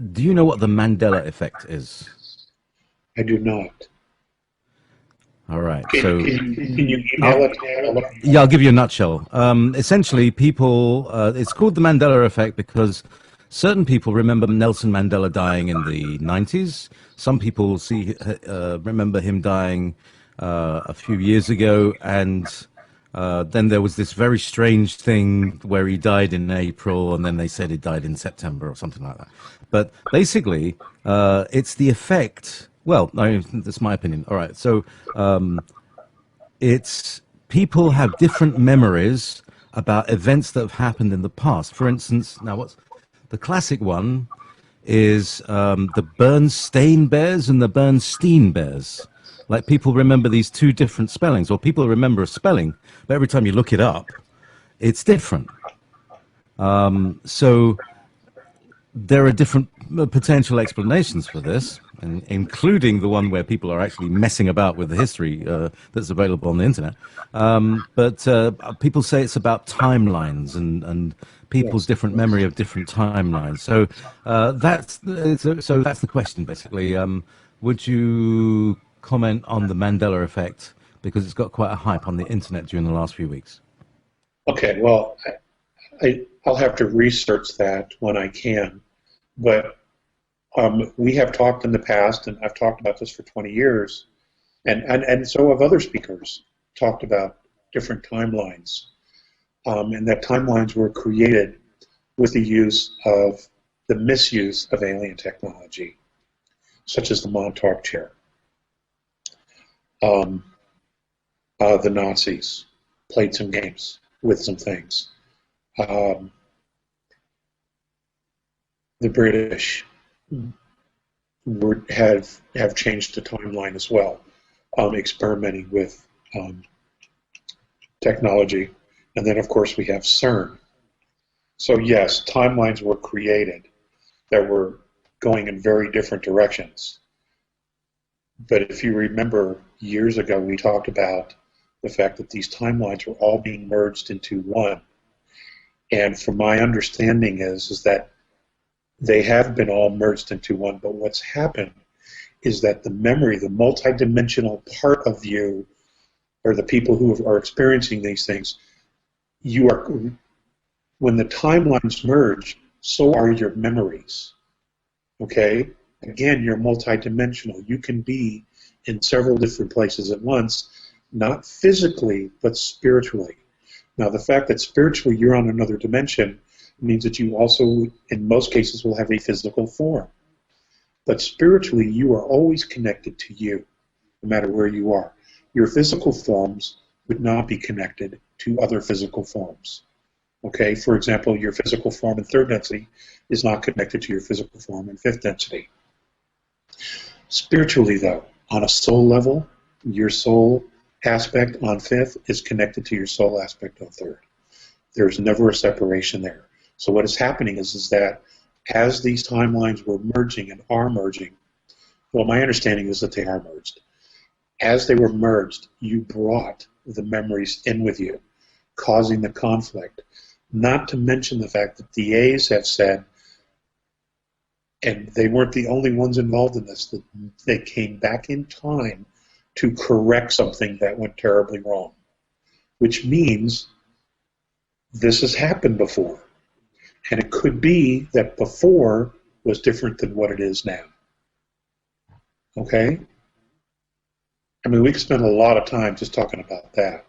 Do you know what the Mandela Effect is? I do not. All right. Can So, you email I'll, it? I'll look. yeah, I'll give you a nutshell. Essentially, it's called the Mandela Effect because certain people remember Nelson Mandela dying in the 90s. Some people remember him dying a few years ago, and then there was this very strange thing where he died in April, and then they said he died in September or something like that. But basically, it's the effect. Well, that's my opinion. All right, so it's people have different memories about events that have happened in the past. For instance, now what's the classic one is the Bernstein Bears and the Bernstein Bears. Like people remember these two different spellings, or people remember a spelling, but every time you look it up, it's different. So there are different potential explanations for this, and including the one where people are actually messing about with the history that's available on the internet. But people say it's about timelines and people's Yes. different memory of different timelines. So that's the question basically. Would you comment on the Mandela effect because it's got quite a hype on the internet during the last few weeks? Okay. Well, I'll have to research that when I can. But we have talked in the past, and I've talked about this for 20 years, and so have other speakers talked about different timelines, and that timelines were created with the misuse of alien technology, such as the Montauk chair. Um, the Nazis played some games with some things. Um, the British have changed the timeline as well, experimenting with technology. And then, of course, we have CERN. So, yes, timelines were created that were going in very different directions. But if you remember, years ago, we talked about the fact that these timelines were all being merged into one. And from my understanding is that they have been all merged into one, but what's happened is that the memory, the multidimensional part of you, or the people who are experiencing these things, you are, when the timelines merge, so are your memories. Okay? Again, you're multidimensional. You can be in several different places at once, not physically, but spiritually. Now, the fact that spiritually you're on another dimension means that you also, in most cases, will have a physical form. But spiritually, you are always connected to you, no matter where you are. Your physical forms would not be connected to other physical forms. Okay, for example, your physical form in third density is not connected to your physical form in fifth density. Spiritually, though, on a soul level, your soul aspect on fifth is connected to your soul aspect on third. There's never a separation there. So what is happening is that as these timelines were merging and are merging, well, my understanding is that they are merged. As they were merged, you brought the memories in with you, causing the conflict. Not to mention the fact that the A's have said, and they weren't the only ones involved in this, that they came back in time to correct something that went terribly wrong, which means this has happened before. And it could be that before was different than what it is now. Okay? I mean, we could spend a lot of time just talking about that.